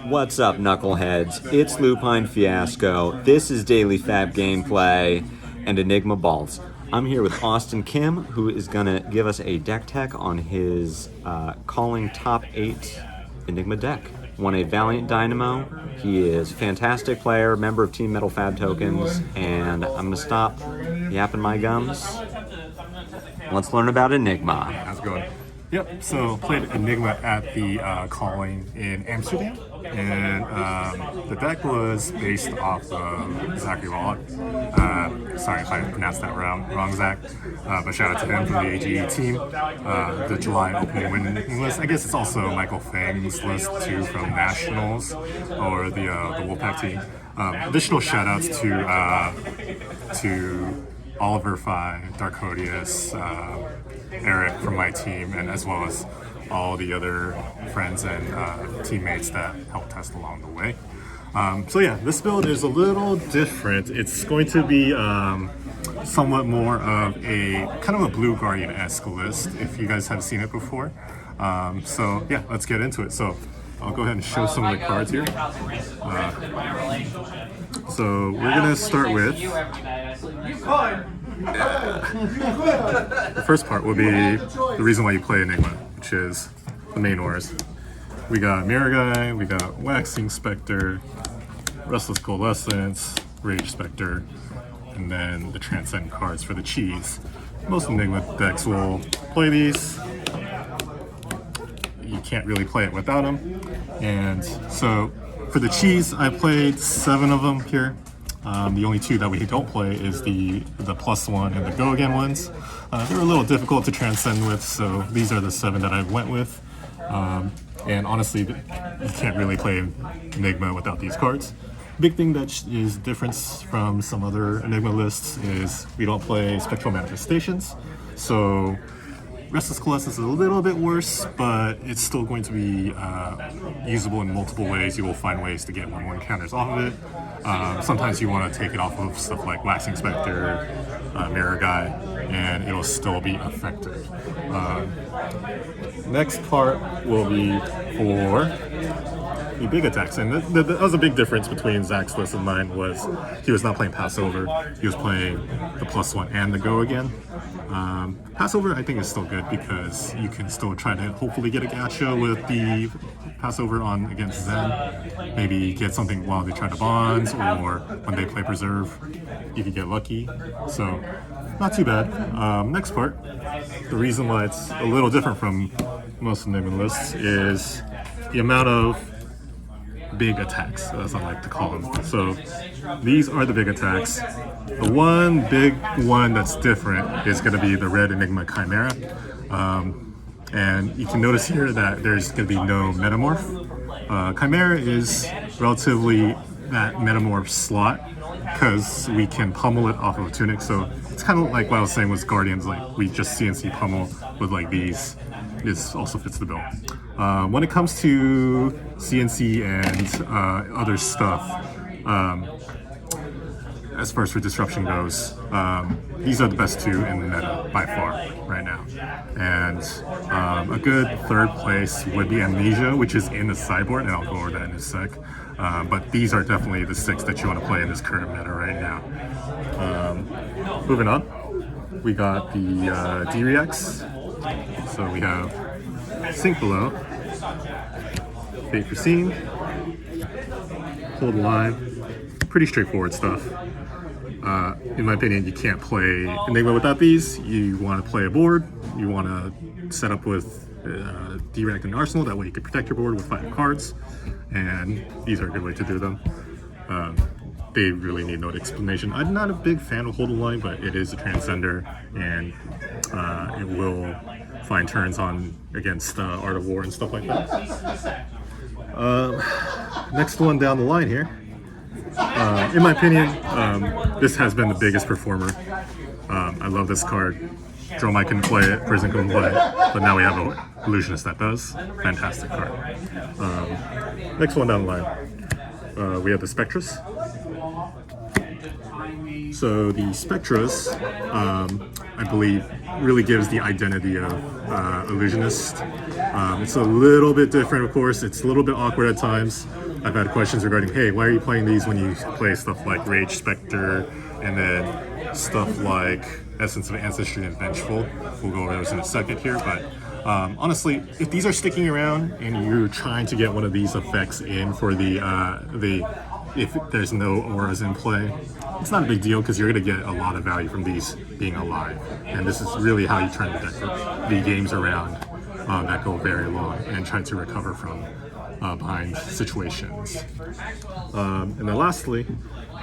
What's up, knuckleheads? It's Lupine Fiasco. This is Daily Fab Gameplay and Enigma Balls. I'm here with Austin Kim, who is going to give us a deck tech on his Calling Top 8 Enigma deck. Won a Valiant Dynamo. He is a fantastic player, member of Team Metal Fab Tokens, and I'm going to stop yapping my gums. Let's learn about Enigma. How's it going? Yep, so played Enigma at the Calling in Amsterdam, and the deck was based off of Zachary Wallach. Sorry if I pronounced that wrong, Zach, but shout out to him from the AGE team. The July opening winning list. I guess it's also Michael Fang's list too from Nationals or the Wolfpack team. Additional shout outs to Oliver Fi, Darkodius, Eric from my team, and as well as all the other friends and teammates that helped test along the way. So yeah, this build is a little different. It's going to be somewhat more of a kind of a Blue Guardian-esque list if you guys have seen it before. So yeah, let's get into it. So I'll go ahead and show some of the cards here. So we're gonna start with the first part will be the reason why you play Enigma, which is the main ores. We got Miraging, we got Waxing Spectre, Restless Coalescence, Rage Spectre, and then the Transcend cards for the cheese. Most Enigma decks will play these. You can't really play it without them. And so for the cheese, I played 7 of them here. The only 2 that we don't play is the +1 and the Go Again ones. They're a little difficult to transcend with, so these are the 7 that I went with. And honestly, you can't really play Enigma without these cards. Big thing that is different from some other Enigma lists is we don't play Spectral Manifestations. So Restless Coalescence is a little bit worse, but it's still going to be usable in multiple ways. You will find ways to get 1/1 counters off of it. Sometimes you want to take it off of stuff like Waxing Spectre, Mirror Guy, and it'll still be effective. Next part will be for the big attacks, and that was a big difference between Zach's list and mine. Was he was not playing Passover, he was playing the +1 and the Go Again. Passover I think is still good because you can still try to hopefully get a gacha with the Passover on against Zen. Maybe get something while they try to bonds, or when they play Preserve, you could get lucky. So not too bad. Next part, the reason why it's a little different from most Enigma lists is the amount of big attacks, as I like to call them. So these are the big attacks. The one big one that's different is going to be the red Enigma Chimera. And you can notice here that there's going to be no Metamorph. Chimera is relatively that Metamorph slot because we can pummel it off of a tunic. So it's kind of like what I was saying with Guardians, like we just CNC pummel with like these. This also fits the bill. When it comes to CNC and other stuff, as far as for disruption goes, these are the best 2 in the meta by far right now. And a good 3rd place would be Amnesia, which is in the sideboard, and I'll go over that in a sec. But these are definitely the 6 that you want to play in this current meta right now. Moving on, we got the D-Reacts. So we have Sink Below, Fate Foreseen, Hold Alive, pretty straightforward stuff. In my opinion, you can't play Enigma without these. You want to play a board, you want to set up with D-React and Arsenal, that way you can protect your board with 5 cards, and these are a good way to do them. They really need no explanation. I'm not a big fan of Hold the Line, but it is a Transcender, and it will find turns on against Art of War and stuff like that. Next one down the line here. In my opinion, this has been the biggest performer. I love this card. Dromai couldn't play it, Prison couldn't play it, but now we have an Illusionist that does. Fantastic card. Next one down the line. We have the Spectras. So the Spectras, I believe, really gives the identity of illusionist. It's a little bit different, of course. It's a little bit awkward at times. I've had questions regarding, hey, why are you playing these when you play stuff like Rage Spectre and then stuff like Essence of Ancestry and Vengeful. We'll go over those in a second here, but honestly, if these are sticking around and you're trying to get one of these effects in for if there's no auras in play, it's not a big deal because you're going to get a lot of value from these being alive. And this is really how you try to deck the games around that go very long and try to recover from behind situations. And then lastly,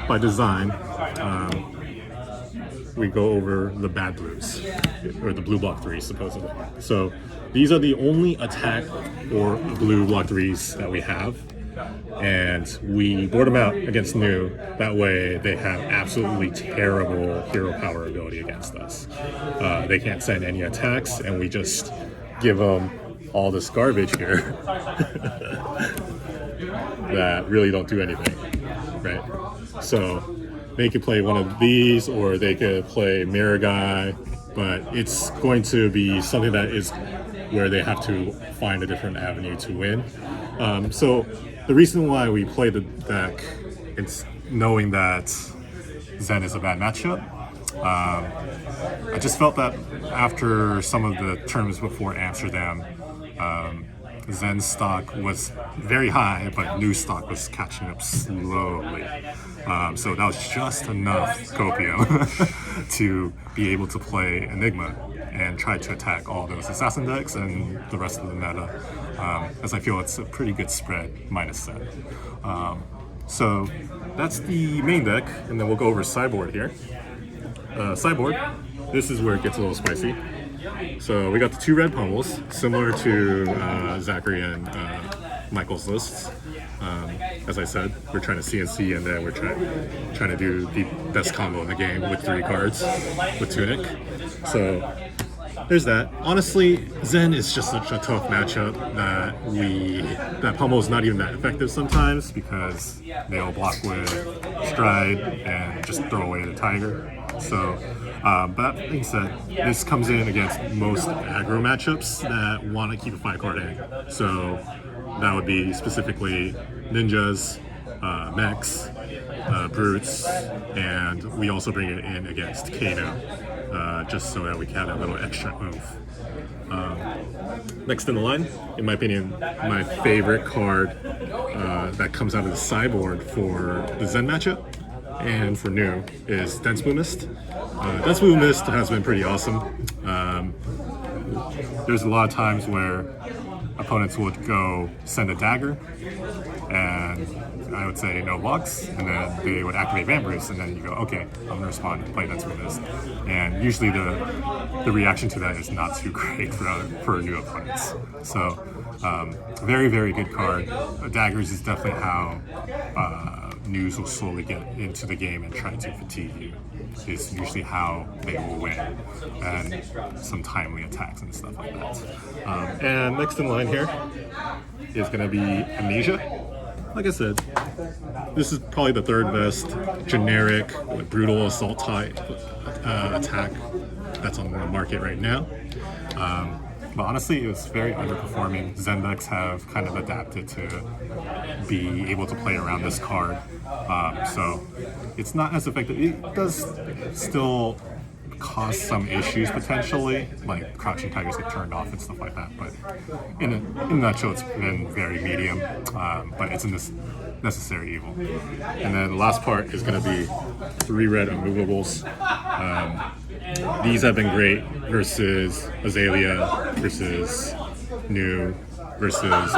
by design, we go over the bad blues, or the blue block 3s supposedly. So these are the only attack or blue block 3s that we have. And we board them out against new. That way they have absolutely terrible hero power ability against us. They can't send any attacks, and we just give them all this garbage here that really don't do anything, right? So they could play one of these, or they could play Miraging, but it's going to be something that is where they have to find a different avenue to win. So the reason why we play the deck, it's knowing that Zen is a bad matchup. I just felt that after some of the terms before Amsterdam, Zen stock was very high, but new stock was catching up slowly. So that was just enough copium to be able to play Enigma and try to attack all those assassin decks and the rest of the meta, as I feel it's a pretty good spread minus Zen. So that's the main deck, and then we'll go over sideboard here. Sideboard, this is where it gets a little spicy. So we got the 2 red pummels, similar to Zachary and Michael's lists. As I said, we're trying to CNC, and then we're trying to do the best combo in the game with 3 cards with Tunic. So there's that. Honestly, Zen is just such a tough matchup that Pummel is not even that effective sometimes because they'll block with Stride and just throw away the Tiger. So, but that being said, this comes in against most aggro matchups that want to keep a 5-card egg. So that would be specifically ninjas, mechs, brutes, and we also bring it in against Kano, just so that we can have a little extra oomph. Next in the line, in my opinion, my favorite card that comes out of the sideboard for the Zen matchup and for new is Dense Blue Mist. Dense Blue Mist has been pretty awesome. There's a lot of times where opponents would go send a dagger, and I would say no blocks, and then they would activate Vambrace, and then you go, okay, I'm gonna respond, play Dense Blue Mist. And usually the reaction to that is not too great for new opponents. So very, very good card. Daggers is definitely how news will slowly get into the game and try to fatigue you. Is usually how they will win, and some timely attacks and stuff like that. And next in line here is going to be Amnesia. Like I said, this is probably the 3rd best generic brutal assault type attack that's on the market right now. But honestly, it was very underperforming. Zen decks have kind of adapted to be able to play around this card. So it's not as effective. It does still cause some issues potentially, like crouching tigers get turned off and stuff like that. But in a nutshell, it's been very medium, but it's in this necessary evil. And then the last part is going to be 3 red unmovables. These have been great versus Azalea, versus New, versus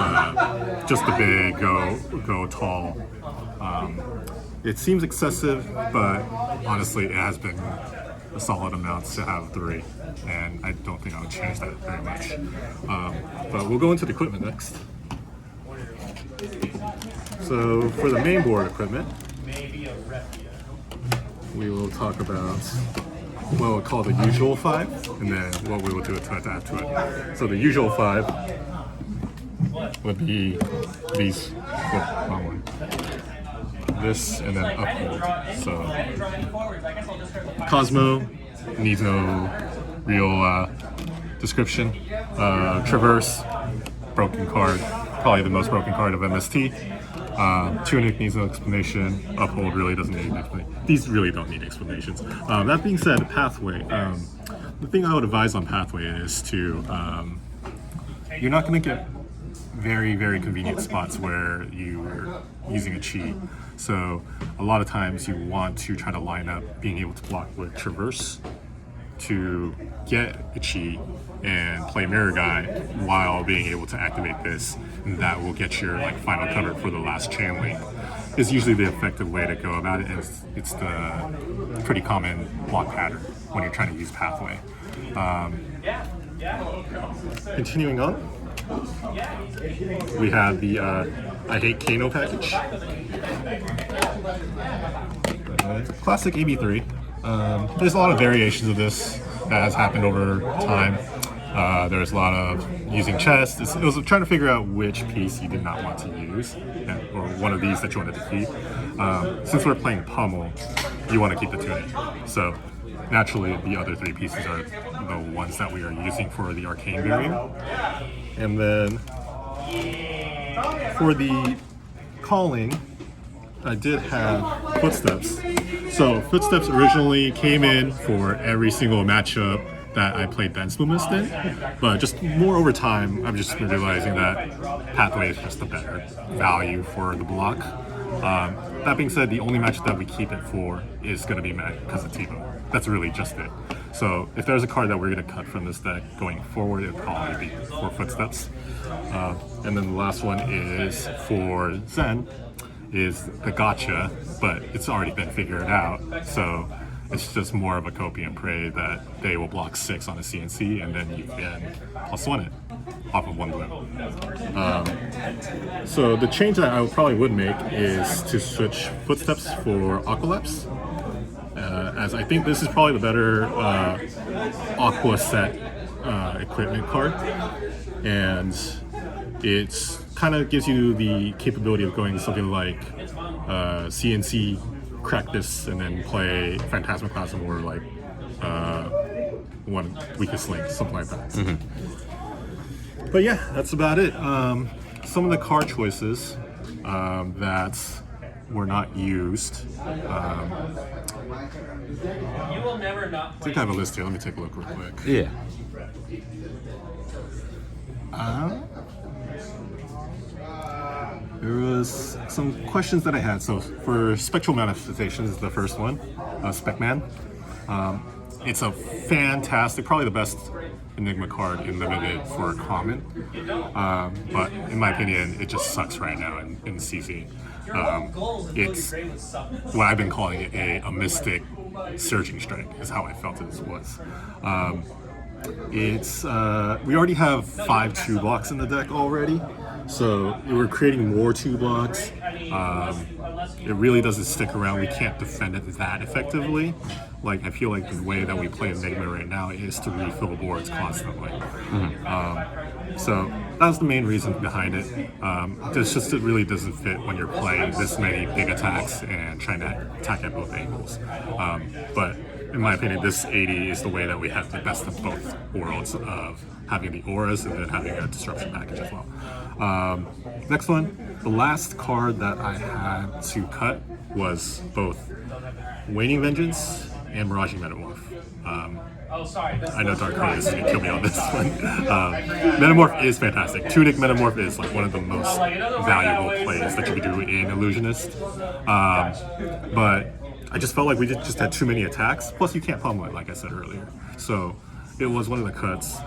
just the big, go tall. It seems excessive, but honestly, it has been a solid amount to have 3, and I don't think I would change that very much. But we'll go into the equipment next. So for the main board equipment, we will talk about what we'll call the usual 5, and then what we will do to adapt to it. So the usual 5 would be these. This and then uphold. So Cosmo needs no real description. Traverse, broken card, probably the most broken card of MST. Tunic needs no explanation. Uphold really doesn't need an explanation. These really don't need explanations. That being said, Pathway. The thing I would advise on Pathway is to you're not going to get very, very convenient spots where you're using a cheat. So a lot of times you want to try to line up being able to block with Traverse to get a cheat and play Mirror Guy while being able to activate this, and that will get your like final cover for the last chain link. Is usually the effective way to go about it, and it's the pretty common block pattern when you're trying to use Pathway. Continuing on, we have the I Hate Kano package. Classic AB3. There's a lot of variations of this that has happened over time. There's a lot of using chest. It was trying to figure out which piece you did not want to use, or one of these that you wanted to keep. Since we're playing Pummel, you want to keep the tunic. So naturally, the other three pieces are the ones that we are using for the arcane variant. And then for the calling, I did have Footsteps. So Footsteps originally came in for every single matchup that I played Dance Movements in, but just more over time, I've just been realizing that Pathway is just a better value for the block. That being said, the only match that we keep it for is going to be Positivo. That's really just it. So if there's a card that we're going to cut from this deck going forward, it would probably be for Footsteps. And then the last one is for Zen, is the Gotcha, but it's already been figured out. So it's just more of a copy and pray that they will block 6 on a CNC, and then you can +1 it off of 1 blue. So the change that I probably would make is to switch Footsteps for Aqualapse, as I think this is probably the better Aqua set equipment card, and it kind of gives you the capability of going something like CNC, crack this, and then play Phantasmaclasm or like one Weakest Link, something like that. Mm-hmm. But yeah, that's about it. Some of the card choices that were not used. I think I have a list here. Let me take a look real quick. Yeah. There was some questions that I had. So for Spectral Manifestations is the first one, Spec-Man. It's a fantastic, probably the best Enigma card in Limited for a common. But in my opinion, it just sucks right now in CZ. It's what I've been calling it a mystic Surging Strike is how I felt it was. We already have 5 2 blocks in the deck already, so we're creating more 2 blocks. It really doesn't stick around. We can't defend it that effectively. Like I feel like the way that we play Enigma right now is to refill boards constantly. Mm-hmm. So that's the main reason behind it. It really doesn't fit when you're playing this many big attacks and trying to attack at both angles. But in my opinion, this 80 is the way that we have the best of both worlds of having the auras and then having a disruption package as well. Next one, the last card that I had to cut was both Waning Vengeance and Miraging Metamorph. I know Dark Card is going to kill me on this one. Metamorph is fantastic. Tunic Metamorph is like one of the most valuable plays that you can do in Illusionist. But I just felt like we just had too many attacks. Plus, you can't pummel it, like I said earlier. So it was one of the cuts.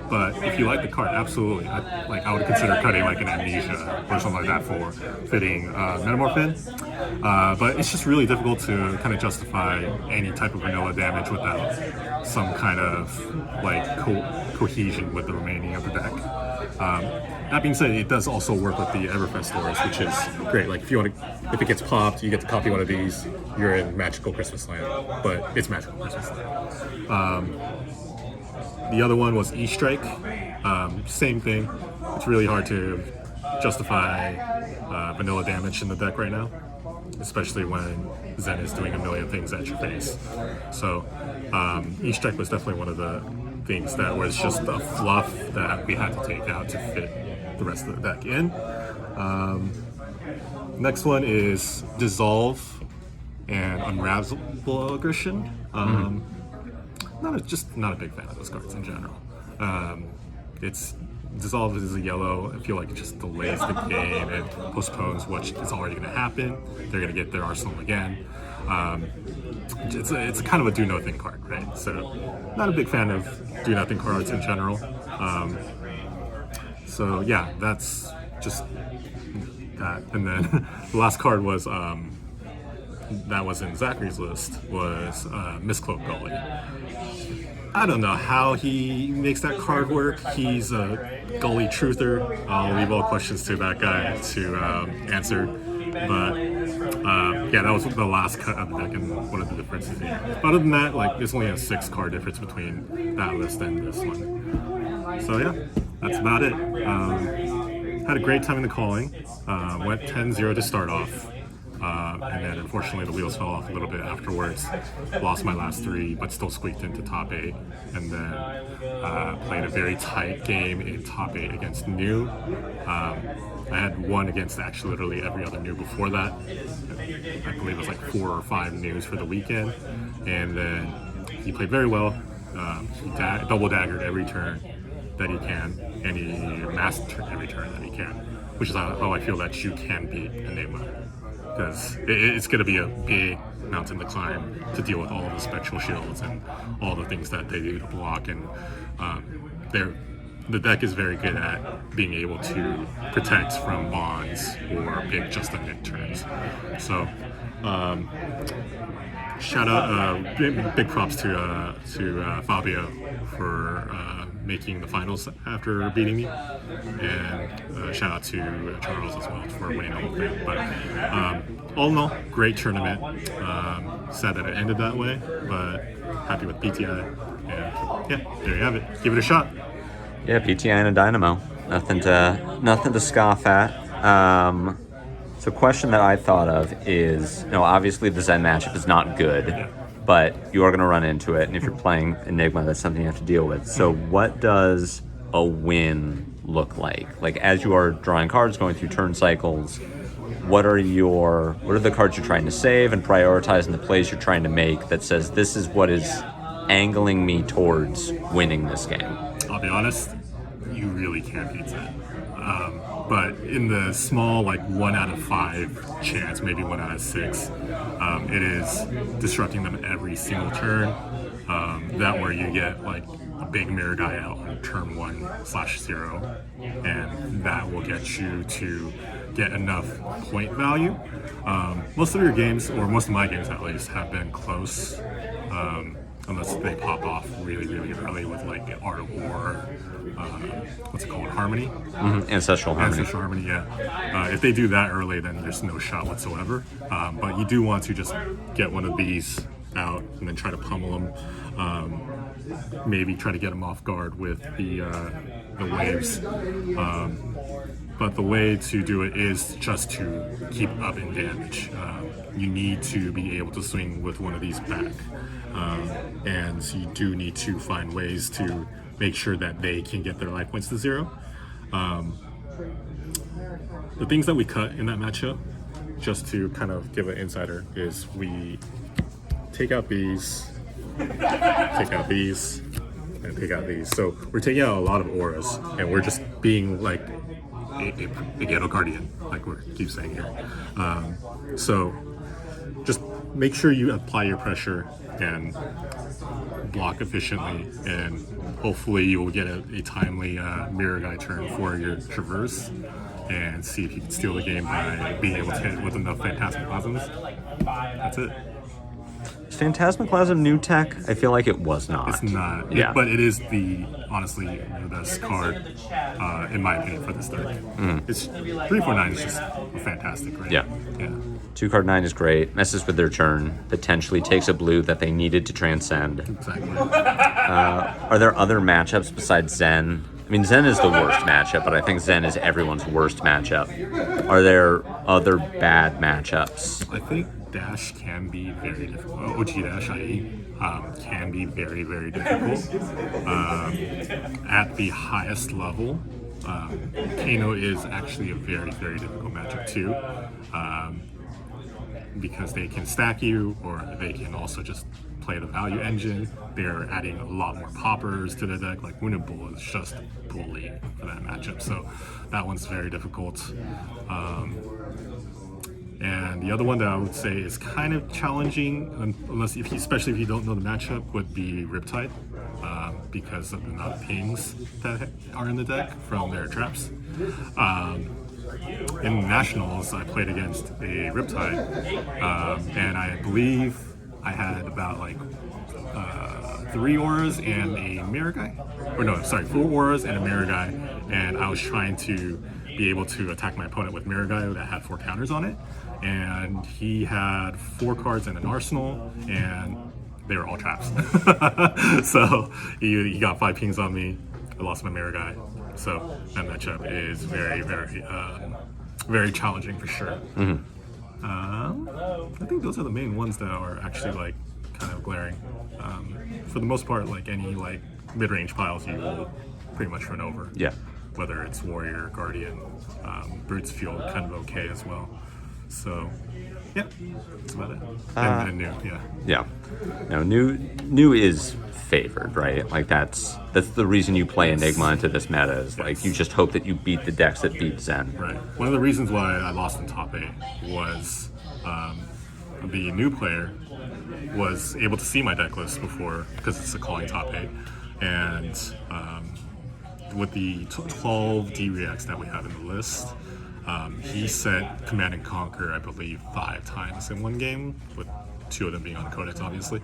But if you like the card, absolutely. I would consider cutting like an Amnesia or something like that for fitting Metamorph in. But it's just really difficult to kind of justify any type of vanilla damage without some kind of like cohesion with the remaining of the deck. That being said, it does also work with the Everfest auras, which is great. Like if it gets popped, you get to copy one of these. You're in Magical Christmas Land, but it's Magical Christmas Land. The other one was E-Strike. Same thing. It's really hard to justify vanilla damage in the deck right now, especially when Zen is doing a million things at your face. So each deck was definitely one of the things that was just a fluff that we had to take out to fit the rest of the deck in. Next one is Dissolve and Unravel Aggression. Not a big fan of those cards in general. It's Dissolve is a yellow. I feel like it just delays the game and postpones what is already going to happen. They're going to get their arsenal again. It's kind of a do nothing card, right? So, not a big fan of do nothing cards in general. So yeah, that's just that. And then the last card was that was in Zachary's list was Mistcloak Gully. I don't know how he makes that card work. He's a Gully truther. I'll leave all questions to that guy to answer. But yeah, that was the last cut of the deck and one of the differences here. But other than that, like there's only a 6-card difference between that list and this one. So yeah, that's about it. Had a great time in the calling. Went 10-0 to start off. And then unfortunately the wheels fell off a little bit afterwards. Lost my last 3, but still squeaked into top 8. And then played a very tight game in top 8 against New. I had won against actually literally every other New before that. I believe it was like 4 or 5 News for the weekend. And then he played very well. He double daggered every turn that he can, and he mastered every turn that he can, which is how I feel that you can beat Enigma. Because it's going to be a big mountain to climb to deal with all of the spectral shields and all the things that they do to block. And the deck is very good at being able to protect from bonds or big just the nick turns. So shout out, big props to Fabio for making the finals after beating me, and shout out to Charles as well for winning the whole thing. But all in all, great tournament. Sad that it ended that way, but happy with PTI. And yeah, there you have it. Give it a shot. Yeah, PTI and a Dynamo. Nothing to scoff at. So, question that I thought of is, obviously the Zen matchup is not good. Yeah. But you are going to run into it, and if you're playing Enigma, that's something you have to deal with. So what does a win look like? Like, as you are drawing cards, going through turn cycles, what are the cards you're trying to save and prioritize and the plays you're trying to make that says this is what is angling me towards winning this game? I'll be honest, you really can't beat that. But in the small, like 1 out of 5 chance, maybe 1 out of 6, it is disrupting them every single turn. That where you get like a big mirror guy out on turn 1/0, and that will get you to get enough point value. Most of your games, or most of my games at least, have been close. Unless they pop off really, really early with like Art of War, what's it called, Harmony? Mm-hmm. Ancestral Harmony, yeah. If they do that early, then there's no shot whatsoever. But you do want to just get one of these out and then try to pummel them. Maybe try to get them off guard with the waves. But the way to do it is just to keep up in damage. You need to be able to swing with one of these back. And you do need to find ways to make sure that they can get their life points to 0. The things that we cut in that matchup, just to kind of give an insider, is we take out these, and take out these. So we're taking out a lot of auras, and we're just being like a ghetto guardian, like we keep saying here. So just make sure you apply your pressure and block efficiently, and hopefully you will get a timely mirror guy turn for your traverse, and see if you can steal the game by being able to hit with enough Phantasmaclasms. That's it. Is Phantasmaclasm new tech? I feel like it was not. It's not. Yeah. But it is honestly the best card, in my opinion, for this deck. It's 3/4/9 is just fantastic, right? Yeah. 2-card 9 is great. Messes with their turn. Potentially takes a blue that they needed to transcend. Exactly. Are there other matchups besides Zen I mean, Zen is the worst matchup, but I think Zen is everyone's worst matchup. Are there other bad matchups? I think Dash can be very difficult. OG Dash, i.e., can be very, very difficult. At the highest level, Kano is actually a very, very difficult matchup too, because they can stack you, or they can also just play the value engine. They're adding a lot more poppers to the deck. Like Wounded Bull is just bullying for that matchup, so that one's very difficult. And the other one that I would say is kind of challenging, especially if you don't know the matchup, would be Riptide, because of the amount of pings that are in the deck from their traps. In Nationals, I played against a Riptide, and I believe I had about like 3 auras and a Miraging. Or no, sorry, 4 auras and a Miraging, and I was trying to be able to attack my opponent with Miraging that had 4 counters on it, and he had 4 cards and an arsenal, and they were all traps. So he got 5 pings on me. I lost my Miraging. So that matchup is very, very, very challenging for sure. I think those are the main ones that are actually like kind of glaring. For the most part, like any like mid-range piles, you will pretty much run over. Yeah. Whether it's Warrior, Guardian, Brutes feel kind of okay as well. So, yeah, that's about it. And new, yeah. Yeah. No, new is favored, right? Like that's the reason you play Enigma into this meta is like you just hope that you beat the decks that beat Zen. Right. One of the reasons why I lost in top 8 was the new player was able to see my deck list before, because it's a calling top 8, and with the 12 D-Reacts that we have in the list, he sent Command and Conquer, I believe, 5 times in one game, with 2 of them being on Codex, obviously.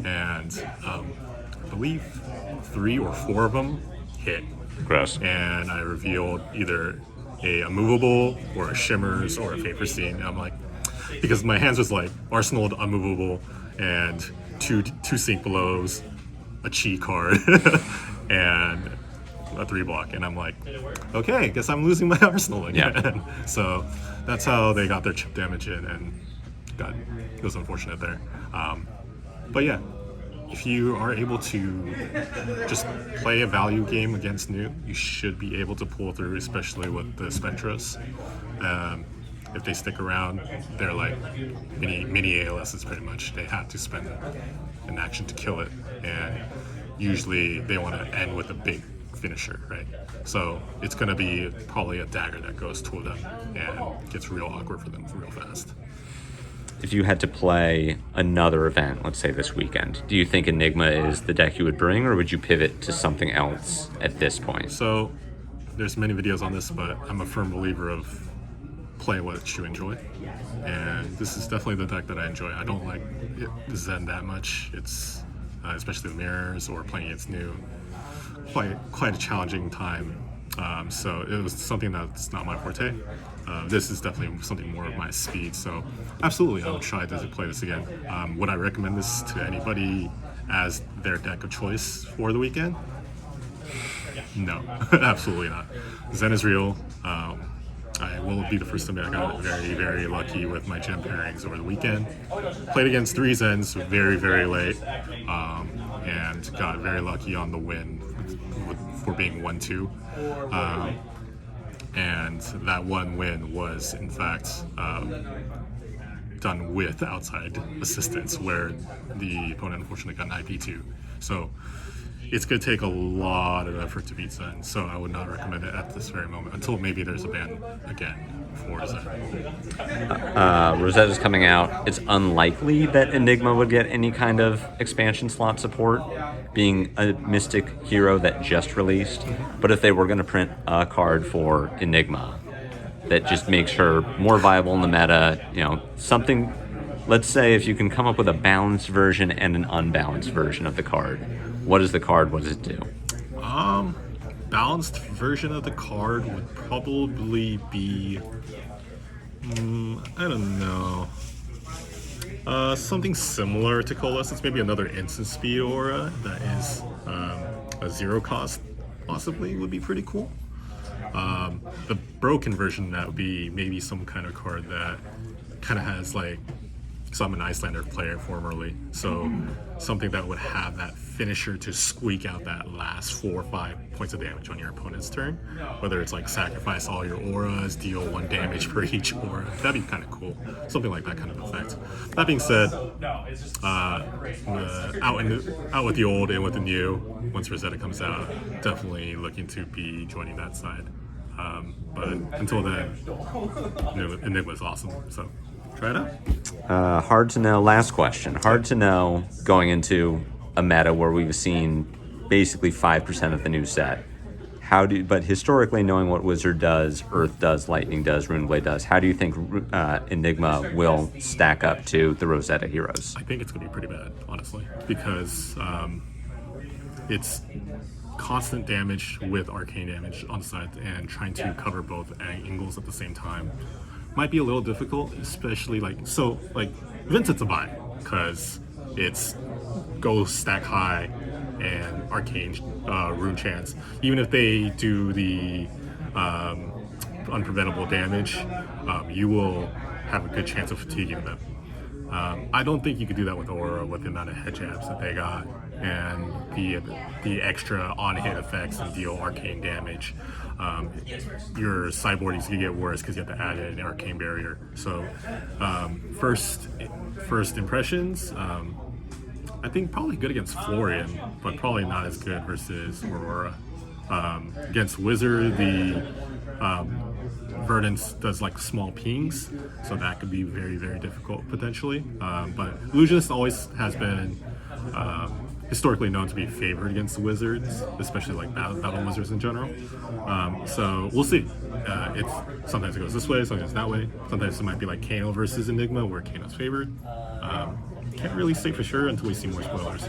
And I believe 3 or 4 of them hit. Gross. And I revealed either a movable or a Shimmers or a Vapor Scene. And I'm like, because my hands was like Arsenal unmovable and two Sync Belows, a Chi card, and a 3-block, and I'm like, okay, guess I'm losing my arsenal again. Yeah. So that's how they got their chip damage in, and it was unfortunate there. But yeah, if you are able to just play a value game against new, you should be able to pull through, especially with the Spectras. If they stick around, they're like mini ALSs pretty much. They have to spend an action to kill it, and usually they want to end with a big finisher, right? So it's going to be probably a dagger that goes toward them and gets real awkward for them real fast. If you had to play another event, let's say this weekend, do you think Enigma is the deck you would bring, or would you pivot to something else at this point? So there's many videos on this, but I'm a firm believer of play what you enjoy, and this is definitely the deck that I enjoy. I don't like Zen that much. It's especially the mirrors or playing against new, quite a challenging time. So it was something that's not my forte. This is definitely something more of my speed. So absolutely, I would try to play this again. Would I recommend this to anybody as their deck of choice for the weekend? No, absolutely not. Zen is real. I will be the first to admit I got very, very lucky with my gem pairings over the weekend. Played against 3 Zens very, very late, and got very lucky on the win for being 1-2. And that one win was, in fact, done with outside assistance, where the opponent unfortunately got an IP2. So it's going to take a lot of effort to beat Zen, so I would not recommend it at this very moment, until maybe there's a ban again for Zen. Rosetta's coming out. It's unlikely that Enigma would get any kind of expansion slot support, being a Mystic hero that just released. But if they were going to print a card for Enigma that just makes her more viable in the meta, something, let's say if you can come up with a balanced version and an unbalanced version of the card, what is the card? What does it do? Balanced version of the card would probably be, I don't know, something similar to Coalescence. Maybe another instant speed aura that is a 0 cost possibly would be pretty cool. The broken version of that would be maybe some kind of card that kind of has like, so I'm an Icelander player formerly, so something that would have that finisher to squeak out that last 4 or 5 points of damage on your opponent's turn. Whether it's like sacrifice all your auras, deal 1 damage for each aura. That'd be kind of cool. Something like that kind of effect. That being said, out with the old, in with the new. Once Rosetta comes out, definitely looking to be joining that side. But until then, Enigma is awesome. So try it out. Hard to know. Last question. Hard to know going into a meta where we've seen basically 5% of the new set. But historically, knowing what Wizard does, Earth does, Lightning does, Runeblade does, how do you think Enigma will stack up to the Rosetta heroes? I think it's going to be pretty bad, honestly, because it's constant damage with arcane damage on side, and trying to cover both angles at the same time might be a little difficult, especially like Vincent's a buy because it's go stack high and arcane rune chance. Even if they do the unpreventable damage, you will have a good chance of fatiguing them. I don't think you could do that with Aura with the amount of head jabs that they got and the extra on-hit effects and deal arcane damage. Your sideboarding is going to get worse because you have to add in an arcane barrier. So first impressions, I think probably good against Florian, but probably not as good versus Aurora. Against Wizard, the Verdance does like small pings, so that could be very, very difficult potentially. But Illusionist always has been historically known to be favored against the Wizards, especially like battle Wizards in general. So we'll see. Sometimes it goes this way, sometimes that way. Sometimes it might be like Kano versus Enigma, where Kano's favored. Can't really say for sure until we see more spoilers.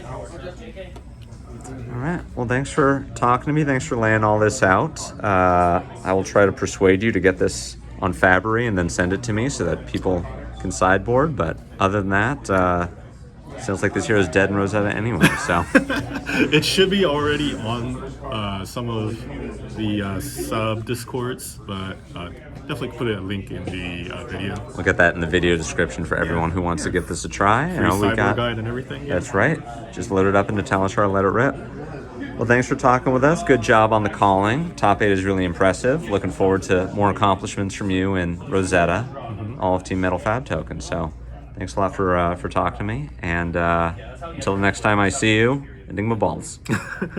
All right. Well, thanks for talking to me. Thanks for laying all this out. I will try to persuade you to get this on Fabry and then send it to me so that people can sideboard. But other than that, sounds like this hero is dead in Rosetta anyway. So it should be already on some of the sub discords, but definitely put a link in the video. We'll get that in the video description for everyone who wants to give this a try. Free cyber guide and everything. Yeah. That's right. Just load it up into Talishar, let it rip. Well, thanks for talking with us. Good job on the calling. Top 8 is really impressive. Looking forward to more accomplishments from you and Rosetta, all of Team Metal Fab tokens. So thanks a lot for talking to me. And until the next time I see you, Enigma balls.